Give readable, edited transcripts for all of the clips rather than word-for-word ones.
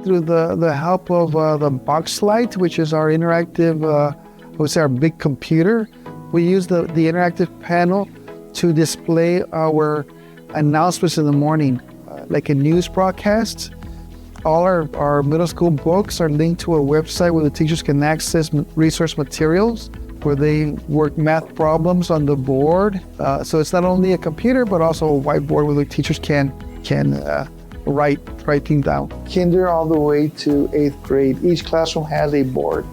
through the help of the box light, which is our interactive, I would say our big computer. We use the interactive panel to display our announcements in the morning, like a news broadcast. All our middle school books are linked to a website where the teachers can access resource materials, where they work math problems on the board. So it's not only a computer, but also a whiteboard where the teachers can write things down. Kinder all the way to 8th grade, each classroom has a board.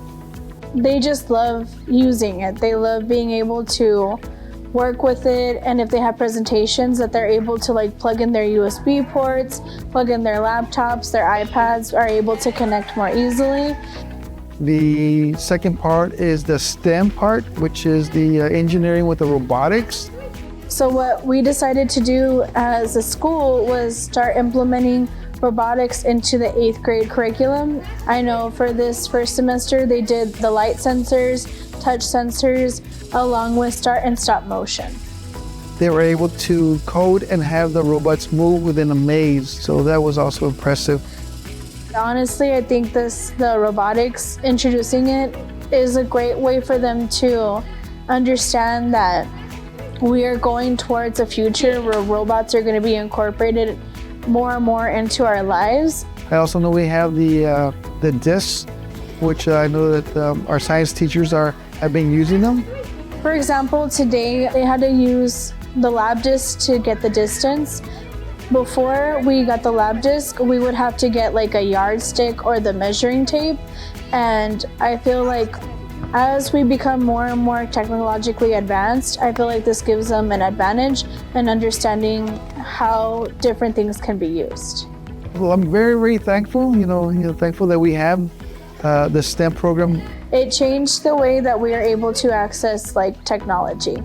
They just love using it. They love being able to work with it, and if they have presentations that they're able to like plug in their USB ports, plug in their laptops, their iPads, are able to connect more easily. The second part is the STEM part, which is the engineering with the robotics. So what we decided to do as a school was start implementing robotics into the 8th grade curriculum. I know for this first semester they did the light sensors, touch sensors, along with start and stop motion. They were able to code and have the robots move within a maze, so that was also impressive. Honestly, I think the robotics, introducing it, is a great way for them to understand that we are going towards a future where robots are going to be incorporated more and more into our lives. I also know we have the discs, which I know that our science teachers have been using them. For example, today they had to use the lab disc to get the distance. Before we got the lab disc, we would have to get like a yardstick or the measuring tape. And I feel like as we become more and more technologically advanced, I feel like this gives them an advantage in understanding how different things can be used. Well, I'm very, very thankful, thankful that we have the STEM program. It changed the way that we are able to access like technology.